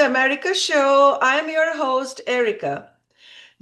the AmErica Show. I'm your host, Erica.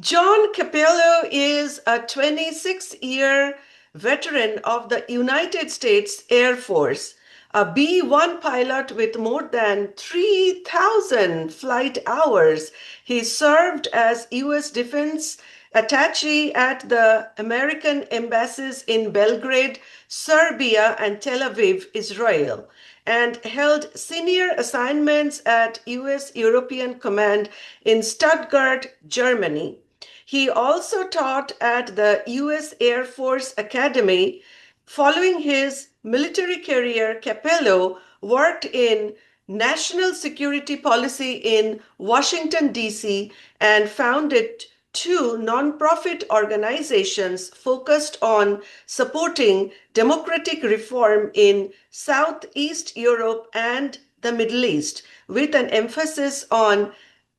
John Cappello is a 26-year veteran of the United States Air Force, a B-1 pilot with more than 3,000 flight hours. He served as U.S. Defense attaché at the American embassies in Belgrade, Serbia, and Tel Aviv, Israel, and held senior assignments at U.S. European Command in Stuttgart, Germany. He also taught at the U.S. Air Force Academy. Following his military career, Cappello worked in national security policy in Washington, D.C., and founded two nonprofit organizations focused on supporting democratic reform in Southeast Europe and the Middle East, with an emphasis on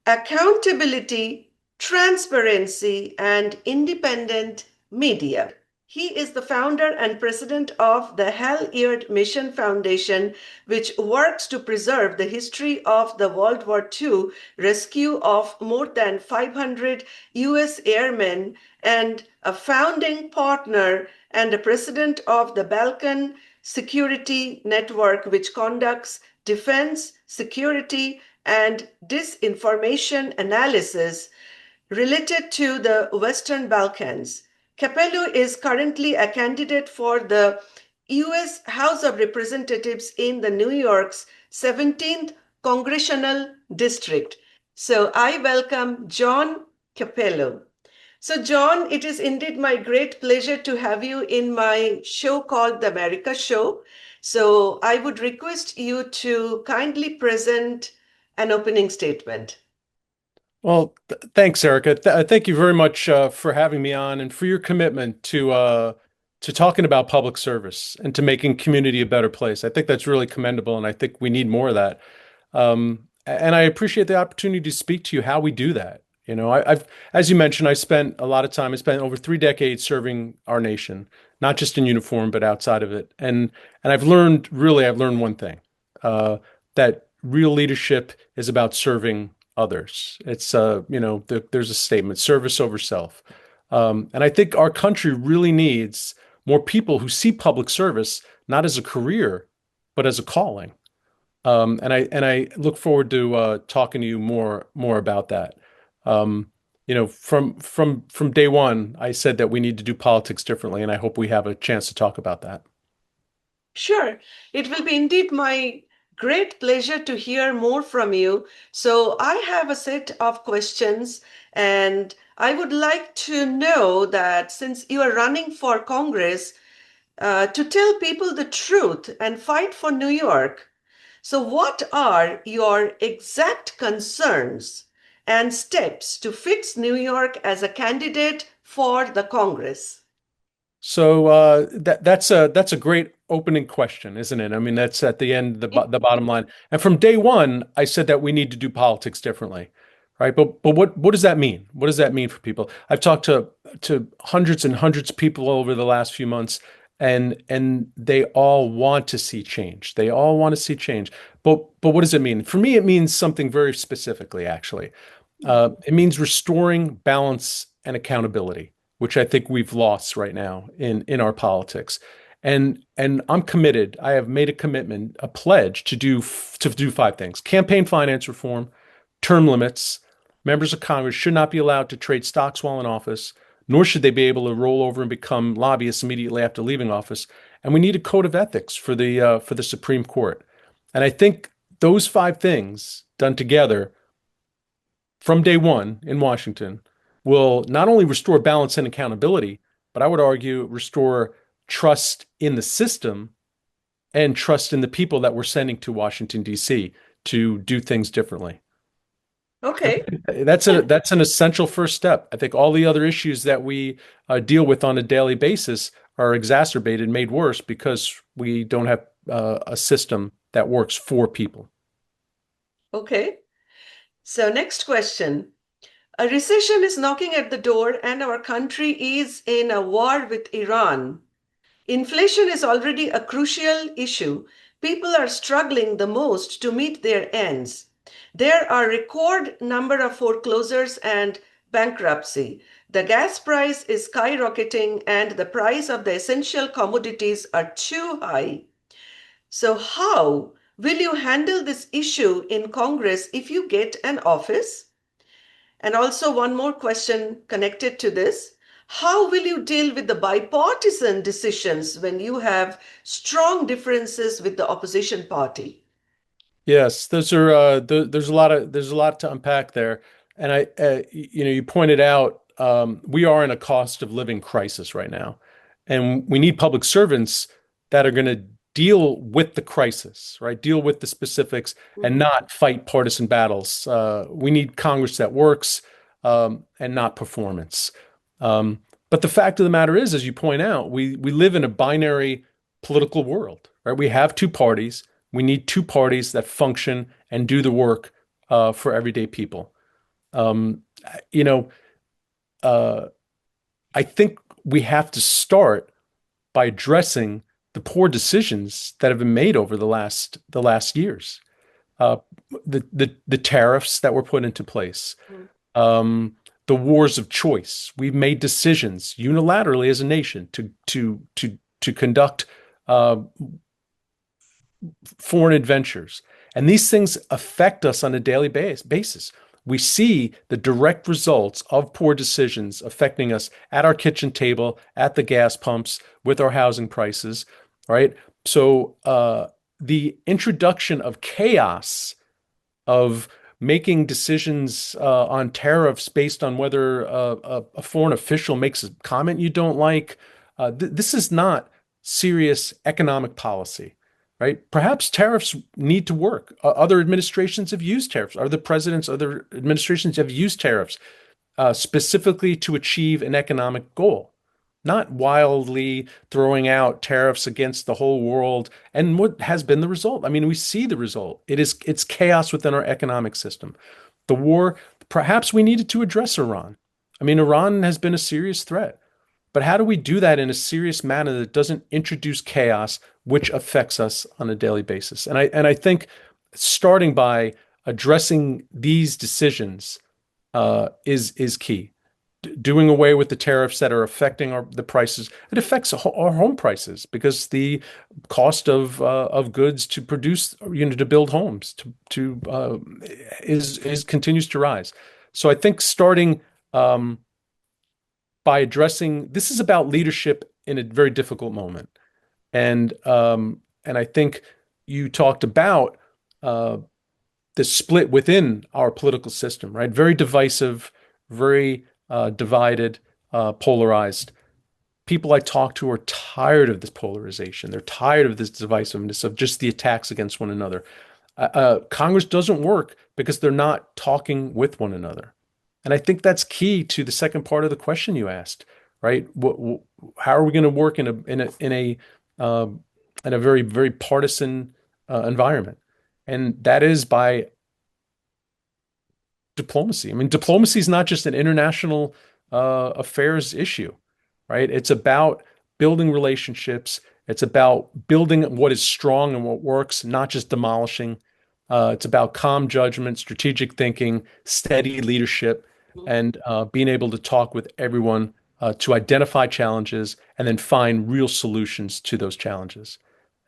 accountability, transparency, and independent media. He is the founder and president of the Hal-Eard Mission Foundation, which works to preserve the history of the World War II rescue of more than 500 U.S. airmen, and a founding partner and a president of the Balkan Security Network, which conducts defense, security, and disinformation analysis related to the Western Balkans. Cappello is currently a candidate for the U.S. House of Representatives in the New York's 17th Congressional District. So I welcome John Cappello. So, John, it is indeed my great pleasure to have you in my show called The AmErica Show. So I would request you to kindly present an opening statement. Well, thanks, Erica. Thank you very much for having me on and for your commitment to talking about public service and to making community a better place. I think that's really commendable, and I think we need more of that. And I appreciate the opportunity to speak to you how we do that. I've, as you mentioned, I spent a lot of time. I spent over 3 decades serving our nation, not just in uniform but outside of it. And I've learned one thing, that real leadership is about serving others. It's there's a statement, service over self. And I think our country really needs more people who see public service not as a career, but as a calling. And I look forward to talking to you more about that. From day one, I said that we need to do politics differently, and I hope we have a chance to talk about that. Sure. It will be indeed my great pleasure to hear more from you. So I have a set of questions, and I would like to know that since you are running for Congress, to tell people the truth and fight for New York. So, what are your exact concerns and steps to fix New York as a candidate for the Congress? So that's a great opening question, isn't it? I mean, that's at the end, the bottom line. And from day one, I said that we need to do politics differently, right? But what does that mean? What does that mean for people? I've talked to hundreds and hundreds of people over the last few months, and they all want to see change. They all want to see change. But what does it mean? For me, it means something very specifically, actually. It means restoring balance and accountability, which I think we've lost right now in our politics. And I'm committed. I have made a commitment, a pledge to do 5 things: campaign finance reform, term limits. Members of Congress should not be allowed to trade stocks while in office, nor should they be able to roll over and become lobbyists immediately after leaving office. And we need a code of ethics for the Supreme Court. And I think those 5 things done together from day one in Washington will not only restore balance and accountability, but I would argue restore trust in the system and trust in the people that we're sending to Washington, D.C. to do things differently. Okay. That's an essential first step. I think all the other issues that we deal with on a daily basis are exacerbated, made worse because we don't have a system that works for people. Okay. So, next question. A recession is knocking at the door, and our country is in a war with Iran. Inflation is already a crucial issue. People are struggling the most to meet their ends. There are record number of foreclosures and bankruptcy. The gas price is skyrocketing and the price of the essential commodities are too high. So how will you handle this issue in Congress if you get an office? And also one more question connected to this. How will you deal with the bipartisan decisions when you have strong differences with the opposition party? Yes, those are there's a lot to unpack there. And you pointed out we are in a cost of living crisis right now. And we need public servants that are going to deal with the crisis, right? Deal with the specifics and Mhm. not fight partisan battles. We need Congress that works and not performance. But the fact of the matter is, as you point out, we live in a binary political world, right? We have two parties. We need two parties that function and do the work for everyday people. Um, you know, uh, I think we have to start by addressing the poor decisions that have been made over the last years. Uh, the tariffs that were put into place, um, the wars of choice. We've made decisions unilaterally as a nation to conduct uh, foreign adventures. And these things affect us on a daily basis. We see the direct results of poor decisions affecting us at our kitchen table, at the gas pumps, with our housing prices, right? So the introduction of chaos, of making decisions on tariffs based on whether a foreign official makes a comment you don't like, this is not serious economic policy, right? Perhaps tariffs need to work. Other administrations have used tariffs. Other administrations have used tariffs specifically to achieve an economic goal, not wildly throwing out tariffs against the whole world. And what has been the result? I mean, we see the result. It's chaos within our economic system. The war, perhaps we needed to address Iran. I mean, Iran has been a serious threat. But how do we do that in a serious manner that doesn't introduce chaos, which affects us on a daily basis? And I think starting by addressing these decisions is key. Doing away with the tariffs that are affecting the prices. It affects our home prices because the cost of goods to produce, to build homes to is continues to rise. So I think starting by addressing this is about leadership in a very difficult moment. And I think you talked about uh, the split within our political system, right? Very divisive, very divided, polarized. People I talk to are tired of this polarization. They're tired of this divisiveness, of just the attacks against one another. Congress doesn't work because they're not talking with one another. And I think that's key to the second part of the question you asked, right? How are we going to work uh, in a very, very partisan environment? And that is by diplomacy. I mean, diplomacy is not just an international affairs issue, right? It's about building relationships. It's about building what is strong and what works, not just demolishing. It's about calm judgment, strategic thinking, steady leadership, and being able to talk with everyone to identify challenges and then find real solutions to those challenges.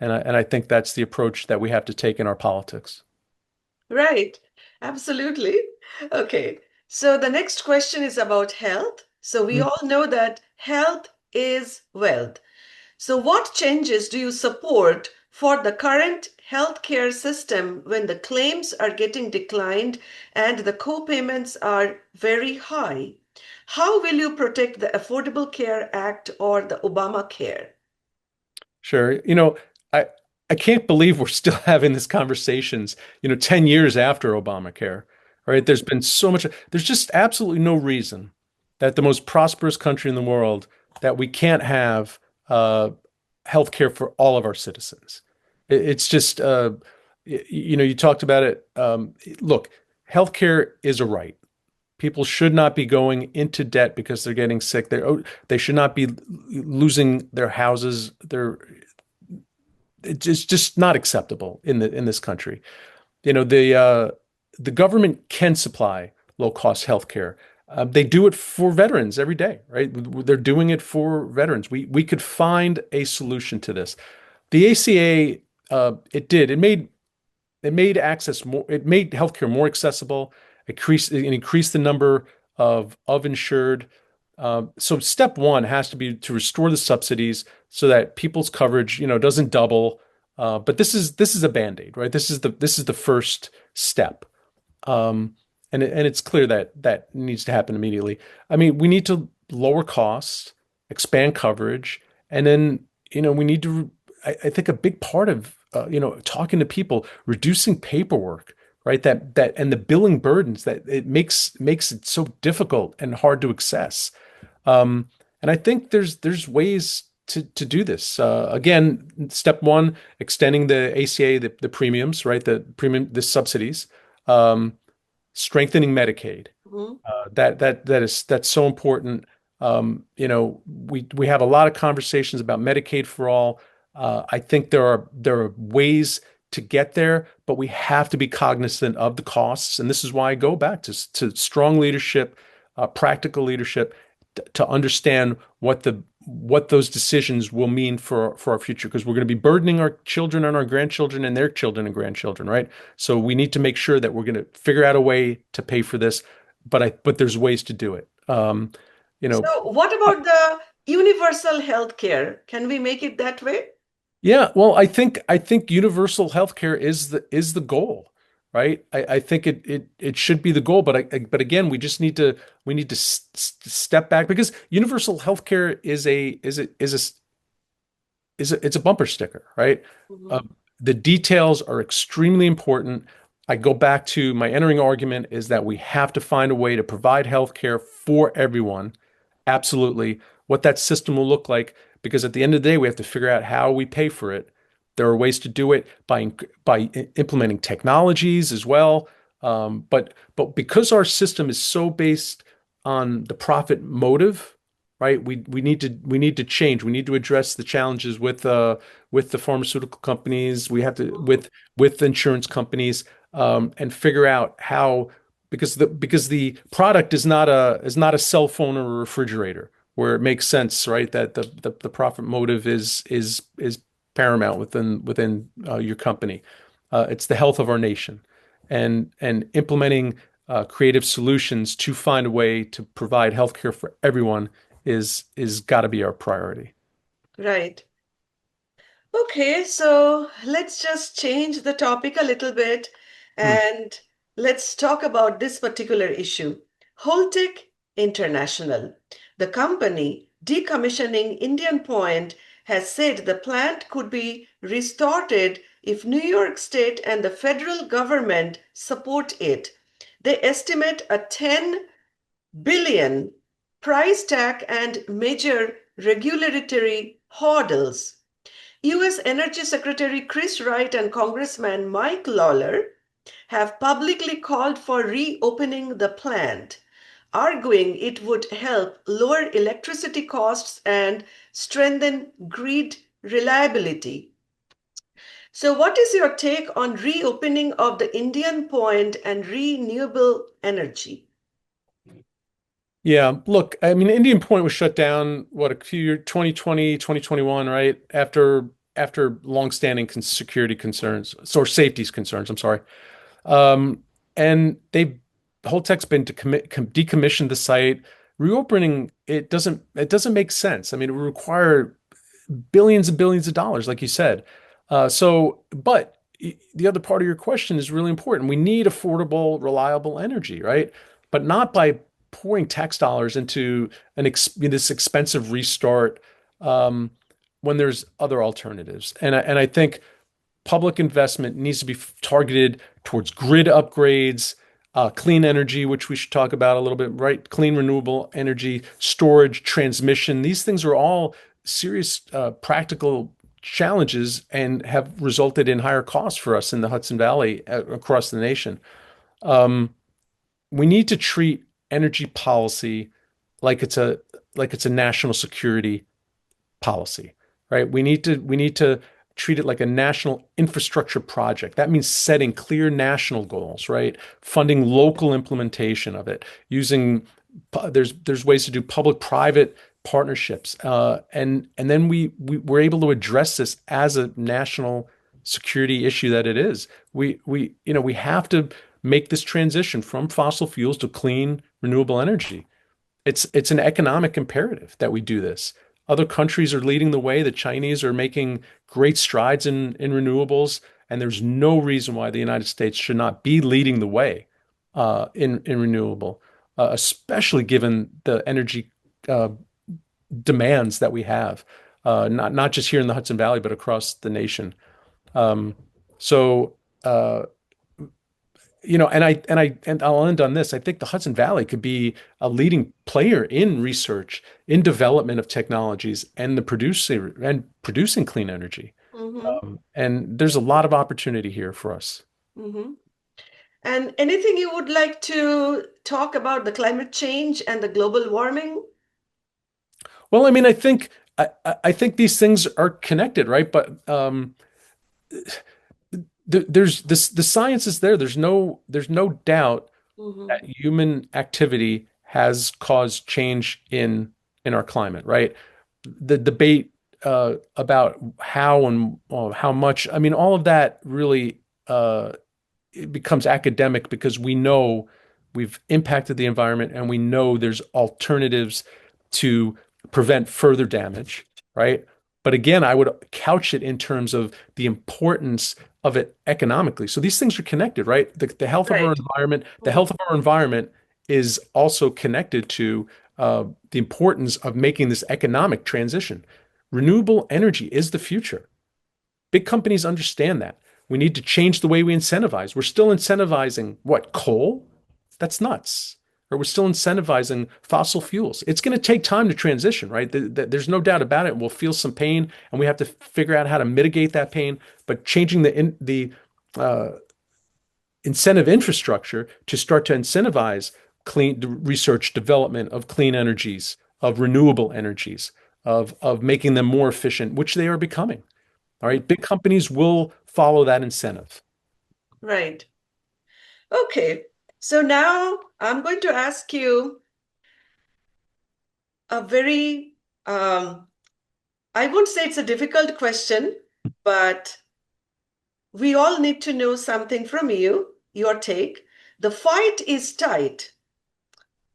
And I think that's the approach that we have to take in our politics. Right, absolutely. Okay, so the next question is about health. So we all know that health is wealth. So what changes do you support for the current healthcare system when the claims are getting declined and the co-payments are very high? How will you protect the Affordable Care Act or the Obamacare? Sure. I can't believe we're still having these conversations, 10 years after Obamacare, right? There's just absolutely no reason that the most prosperous country in the world that we can't have healthcare for all of our citizens. It's just, you talked about it. Look, healthcare is a right. People should not be going into debt because they're getting sick. They should not be losing their houses, it's just not acceptable in this country. The the government can supply low-cost healthcare. They do it for veterans every day, right? They're doing it for veterans. We could find a solution to this. The ACA, it made access more, it made healthcare more accessible. It increased the number of insured. So step one has to be to restore the subsidies so that people's coverage, doesn't double. But this is a band-aid, right? This is the first step. Um, and it's clear that that needs to happen immediately. I mean, we need to lower costs, expand coverage, and then, we need to, I think a big part of, talking to people, reducing paperwork, right? And the billing burdens that it makes it so difficult and hard to access. Um, and I think there's ways to do this. Again, step one, extending the ACA, the premiums, right? The subsidies. Um, Strengthening Medicaid. Mhm. That's so important. We have a lot of conversations about Medicaid for all. I think there are ways to get there, but we have to be cognizant of the costs, and this is why I go back to strong leadership, practical leadership, to understand what those decisions will mean for our future, because we're going to be burdening our children and our grandchildren and their children and grandchildren, right? So we need to make sure that we're going to figure out a way to pay for this, but there's ways to do it. You know, So, what about the universal health care? Can we make it that way? yeah, well, I think universal healthcare is the goal, right? I think it should be the goal, but again, we need to step back, because universal healthcare it's a bumper sticker, right? Mhm. Uh, the details are extremely important. I go back to my entering argument is that we have to find a way to provide healthcare for everyone. Absolutely. What that system will look like, because at the end of the day, we have to figure out how we pay for it. There are ways to do it by implementing technologies as well. But because our system is so based on the profit motive, right? We need to change. We need to address the challenges with the pharmaceutical companies. We have to with insurance companies, and figure out how, because the product is not a cell phone or a refrigerator where it makes sense, right? That the profit motive is paramount within your company. It's the health of our nation, and implementing creative solutions to find a way to provide healthcare for everyone is got to be our priority. Right. Okay, so let's just change the topic a little bit Hmm. and let's talk about this particular issue. Holtec International, the company decommissioning Indian Point, has said the plant could be restarted if New York State and the federal government support it. They estimate a 10 billion price tag and major regulatory hurdles. US Energy Secretary Chris Wright and Congressman Mike Lawler have publicly called for reopening the plant, arguing it would help lower electricity costs and strengthen grid reliability. So, what is your take on reopening of the Indian Point and renewable energy? Yeah, look, I mean, Indian Point was shut down, what, a few years, 2020, 2021, right? After longstanding security concerns, or safety concerns, I'm sorry. Um, and Holtec's been to decommission the site. Reopening it doesn't make sense. I mean, it would require billions and billions of dollars, like you said. But the other part of your question is really important. We need affordable, reliable energy, right? But not by pouring tax dollars into this expensive restart, um, when there's other alternatives. And I think public investment needs to be targeted towards grid upgrades, clean energy, which we should talk about a little bit, right? Clean renewable energy, storage, transmission. These things are all serious, practical challenges and have resulted in higher costs for us in the Hudson Valley, across the nation. Um, we need to treat energy policy like it's a national security policy, right? We need to treat it like a national infrastructure project. That means setting clear national goals, right? Funding local implementation of it, using there's ways to do public-private partnerships, and then we're able to address this as a national security issue that it is. We have to make this transition from fossil fuels to clean, renewable energy. It's an economic imperative that we do this. Other countries are leading the way. The Chinese are making great strides in renewables, and there's no reason why the United States should not be leading the way in renewable, especially given the energy uh, demands that we have, not just here in the Hudson Valley, but across the nation. Um, so uh, and I'll end on this. I think the Hudson Valley could be a leading player in research, in development of technologies, and the producer and producing clean energy. Mm-hmm. And there's a lot of opportunity here for us. Mm-hmm. And anything you would like to talk about the climate change and the global warming? Well, I mean, I think these things are connected, right? But there's this the science is there. There's no doubt Mm-hmm. that human activity has caused change in our climate, right? The debate about how and how much, I mean, all of that really it becomes academic because we know we've impacted the environment and we know there's alternatives to prevent further damage, right? But again, I would couch it in terms of the importance of it economically. So these things are connected, right? The health of our Right. environment, the Mm-hmm. health of our environment is also connected to the importance of making this economic transition. Renewable energy is the future. Big companies understand that. We need to change the way we incentivize. We're still incentivizing what, coal? That's nuts. Or we're still incentivizing fossil fuels. It's going to take time to transition, right? There's no doubt about it. We'll feel some pain, and we have to figure out how to mitigate that pain. But changing the uh, incentive infrastructure to start to incentivize clean research, development of clean energies, of renewable energies, of making them more efficient, which they are becoming. All right, big companies will follow that incentive. Right. Okay. So now I'm going to ask you a very, I won't say it's a difficult question, but we all need to know something from you, your take. The fight is tight.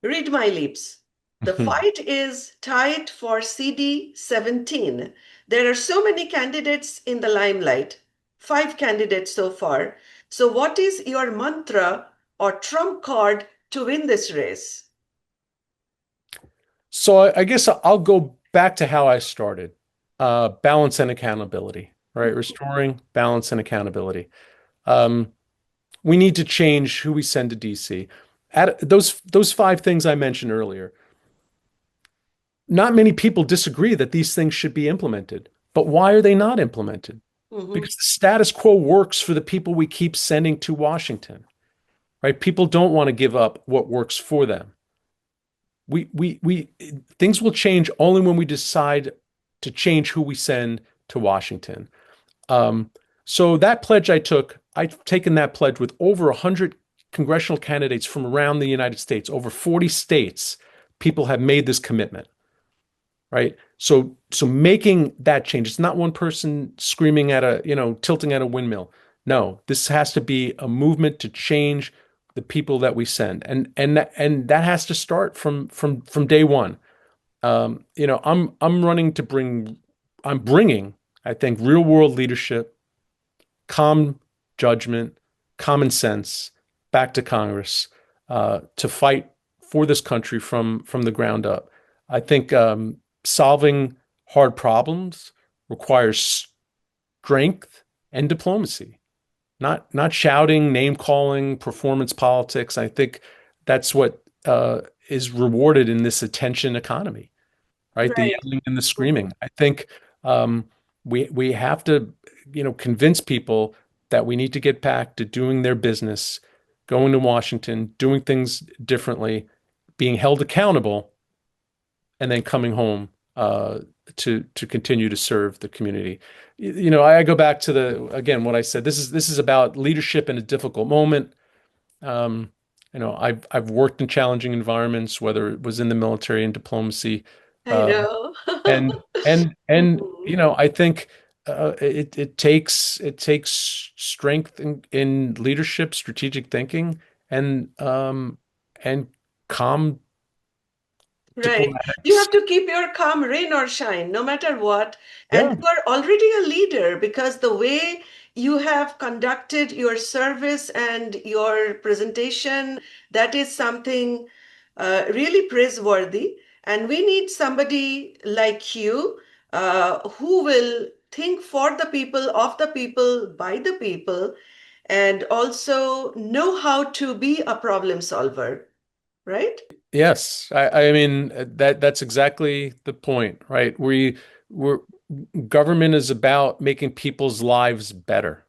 Read my lips. The fight is tight for CD17. There are so many candidates in the limelight, 5 candidates so far. So, what is your mantra or trump card to win this race? So I guess I'll go back to how I started. Balance and accountability, right? Restoring balance and accountability. Um, we need to change who we send to DC. Those 5 things I mentioned earlier, not many people disagree that these things should be implemented. But why are they not implemented? Mhm. Because the status quo works for the people we keep sending to Washington, right? People don't want to give up what works for them. We things will change only when we decide to change who we send to Washington. Um, so that pledge I took, I've taken that pledge with over 100 congressional candidates from around the United States, over 40 states. People have made this commitment, right? So making that change, it's not one person screaming at tilting at a windmill. No, this has to be a movement to change the people that we send, and that has to start from day one. I'm bringing, I think, real world leadership, calm judgment, common sense back to Congress to fight for this country from the ground up. I think solving hard problems requires strength and diplomacy, not shouting, name calling, performance politics. I think that's what is rewarded in this attention economy, right? The Right. yelling and the Mhm. screaming. I think um, we have to, convince people that we need to get back to doing their business, going to Washington, doing things differently, being held accountable, and then coming home to continue to serve the community. You know, I go back to the again what I said. This is about leadership in a difficult moment. Um, you know, I've worked in challenging environments, whether it was in the military and diplomacy, I uh, know. and Mhm. you know, I think it takes strength in leadership, strategic thinking, and calm Right. You diplomatics. have to keep your calm, rain or shine, no matter what. And Yeah. you are already a leader because the way you have conducted your service and your presentation, that is something really praiseworthy. And we need somebody like you who will think for the people, of the people, by the people, and also know how to be a problem solver, right? Yes, I mean that's exactly the point, right? We're government is about making people's lives better,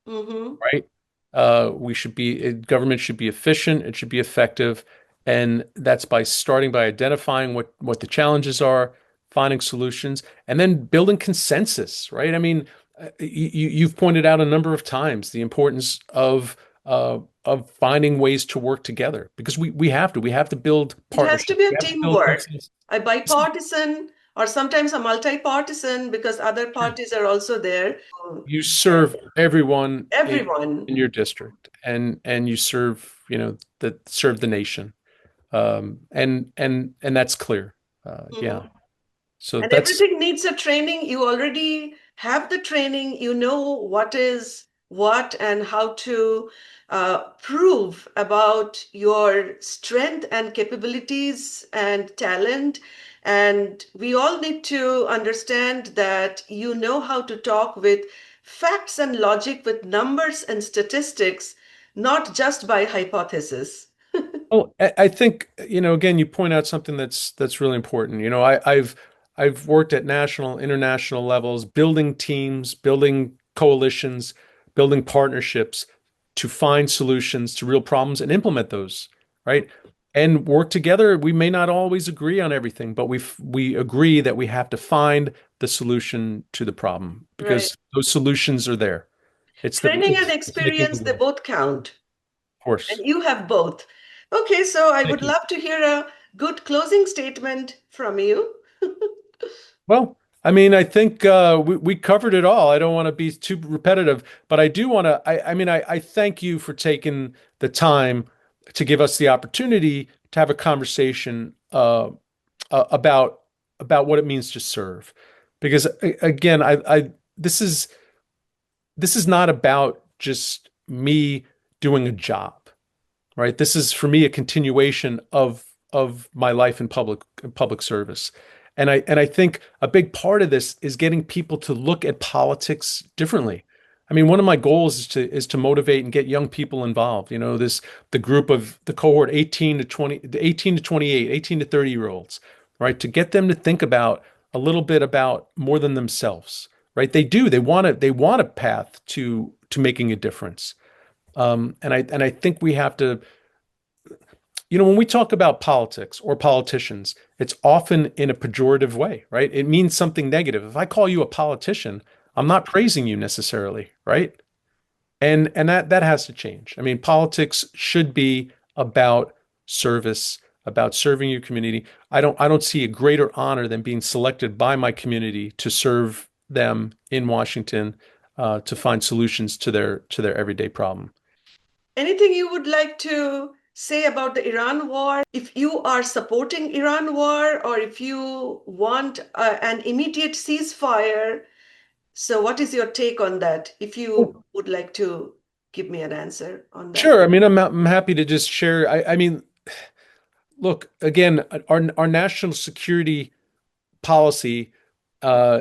Mm-hmm. right? Government should be efficient, it should be effective, and that's by starting by identifying what the challenges are, finding solutions, and then building consensus, right? I mean, you've pointed out a number of times the importance of finding ways to work together because we have to build It has to partnerships, be we a have to build teamwork, consensus. a bipartisan or sometimes a multi-partisan because other Sure. parties are also there. You Yeah, serve everyone everyone. in your district and you serve, you know, serve the nation. And that's clear. Yeah. Mhm. So And that's everything needs a training. You already have the training. You know what is what and how to prove about your strength and capabilities and talent. And we all need to understand that you know how to talk with facts and logic, with numbers and statistics, not just by hypothesis. Oh, I think, you know, again, you point out something that's really important. You know, I've worked at national, international levels, building teams, building coalitions, building partnerships to find solutions to real problems and implement those, right? And work together. We may not always agree on everything, but we agree that we have to find the solution to the problem Right. because those solutions are there. Training and It's making the experience, they will, of both count. And course. you have both. Okay, so I Thank would you. love to hear a good closing statement from you. Well, I mean, I think we covered it all. I don't want to be too repetitive, but I do want to. I mean, I thank you for taking the time to give us the opportunity to have a conversation about what it means to serve, because again, I this is not about just me doing a job, right? This is for me a continuation of my life in public service. And I think a big part of this is getting people to look at politics differently. I mean, one of my goals is to motivate and get young people involved. You know, the group of the cohort 18 to 20, the 18 to 28, 18 to 30 year olds, right? To get them to think about a little bit about more than themselves, right? They want a path to making a difference. And I think we have to, you know, when we talk about politics or politicians, it's often in a pejorative way, right? It means something negative. If I call you a politician, I'm not praising you necessarily, right? And that has to change. I mean, politics should be about service, about serving your community. I don't see a greater honor than being selected by my community to serve them in Washington, to find solutions to their everyday problem. Anything you would like to say about the Iran war? If you are supporting Iran war or if you want an immediate ceasefire, so what is your take on that? If you would like to give me an answer on that. Sure. I mean, I'm happy to just share. I mean, look, again, our national security policy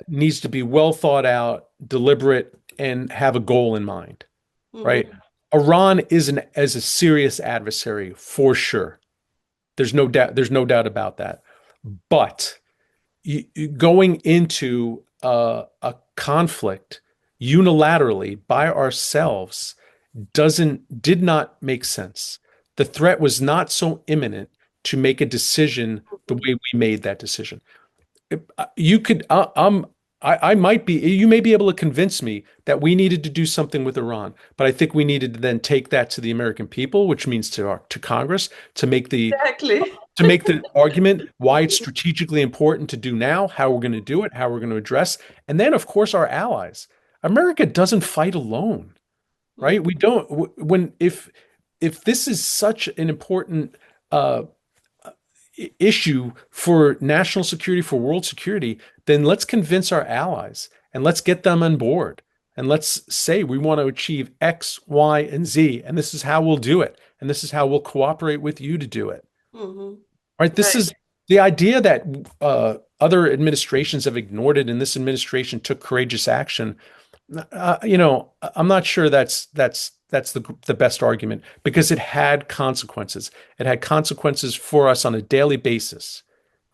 needs to be well thought out, deliberate, and have a goal in mind, right? Mhm. Iran is an as a serious adversary for sure. There's no doubt. There's no doubt about that. But going into a conflict unilaterally by ourselves did not make sense. The threat was not so imminent to make a decision the way we made that decision. you could, I might be, you may be able to convince me that we needed to do something with Iran, but I think we needed to then take that to the American people, which means to Congress, Exactly. to make the argument why it's strategically important to do now, how we're going to do it, how we're going to address, and then of course our allies. America doesn't fight alone, right? We don't. When if this is such an important uh, issue for national security, for world security, then let's convince our allies and let's get them on board. And let's say we want to achieve X, Y, and Z, and this is how we'll do it. And this is how we'll cooperate with you to do it. Hmm. Right? This Right. is the idea that other administrations have ignored it, and this administration took courageous action. I'm not sure that's the best argument because it had consequences. It had consequences for us on a daily basis,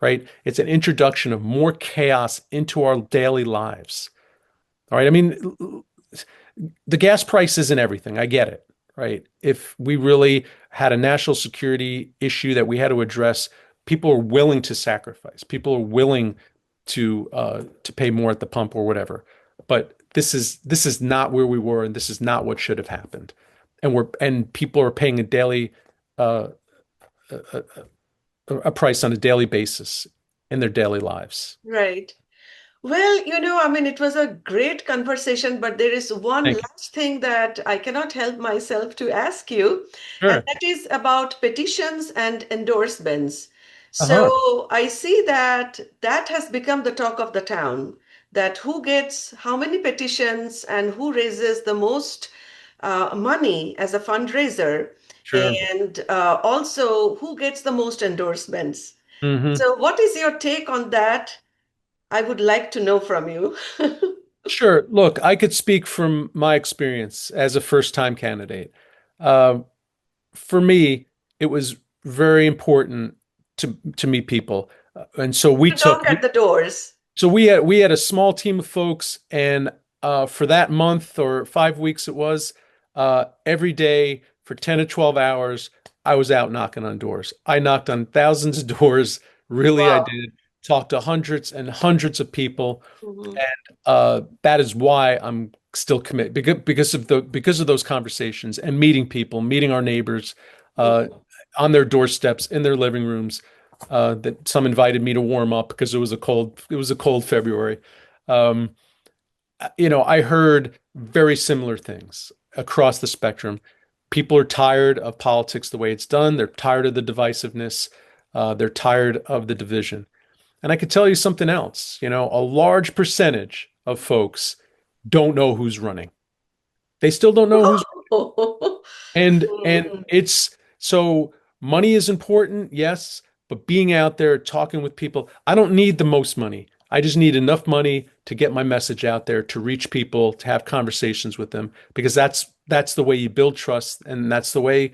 right? It's an introduction of more chaos into our daily lives. All right. I mean, the gas price isn't everything. I get it, right? If we really had a national security issue that we had to address, people are willing to sacrifice. People are willing to pay more at the pump or whatever. But this is not where we were, and this is not what should have happened. And people are paying a daily uh, a, a price on a daily basis in their daily lives. Right. Well, I mean, it was a great conversation, but there is one Thank you. last thing that I cannot help myself to ask you, and Sure. that is about petitions and endorsements. Uh-huh. So I see that that has become the talk of the town, that who gets how many petitions and who raises the most money as a fundraiser, Sure. and also who gets the most endorsements. Hmm. So, what is your take on that? I would like to know from you. Sure. Look, I could speak from my experience as a first-time candidate. Uh, for me, it was very important to meet people, and so we To took. knock at the doors. So we had a small team of folks, and for that month or 5 weeks, it was every day for 10 to 12 hours, I was out knocking on doors. I knocked on thousands of doors. Really, I Wow. did. Talked to hundreds and hundreds of people. Hmm. That is why I'm still committed because of those conversations and meeting people, meeting our neighbors uh, Hmm. on their doorsteps, in their living rooms. That some invited me to warm up because it was a cold February. Um, I heard very similar things across the spectrum. People are tired of politics the way it's done. They're tired of the divisiveness. They're tired of the division. And I could tell you something else. A large percentage of folks don't know who's running. They still don't know who's and Mhm. it's so money is important, yes, but being out there talking with people, I don't need the most money. I just need enough money to get my message out there, to reach people, to have conversations with them, because that's the way you build trust, and that's the way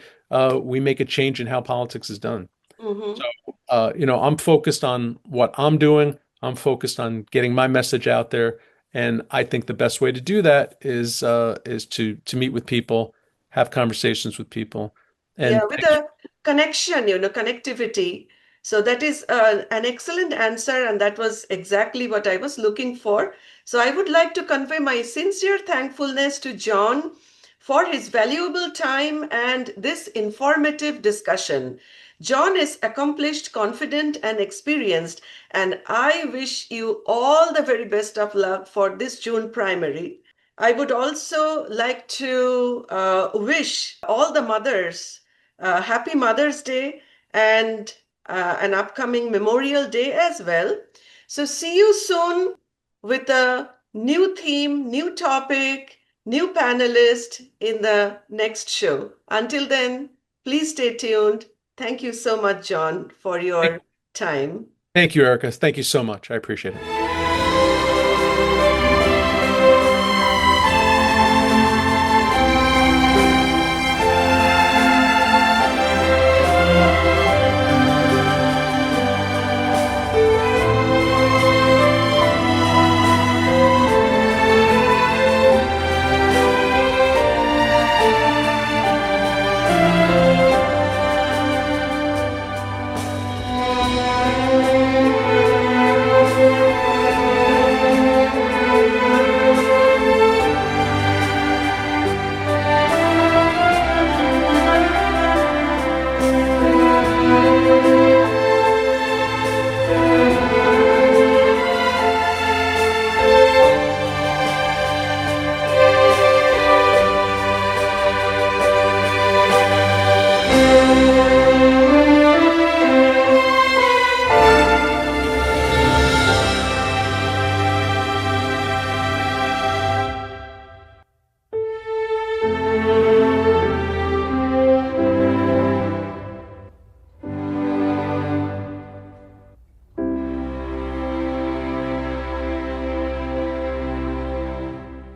we make a change in how politics is done. So, Mhm. I'm focused on what I'm doing. I'm focused on getting my message out there, and I think the best way to do that is to meet with people, have conversations with people, Yeah, and with a connection, connectivity. So that is an excellent answer, and that was exactly what I was looking for. So I would like to convey my sincere thankfulness to John for his valuable time and this informative discussion. John is accomplished, confident, and experienced, and I wish you all the very best of luck for this June primary. I would also like to wish all the mothers happy Mother's Day and an upcoming Memorial Day as well. So, see you soon with a new theme, new topic, new panelist in the next show. Until then, please stay tuned. Thank you so much, John, for thank, your time. thank you, Erica. Thank you so much. I appreciate it.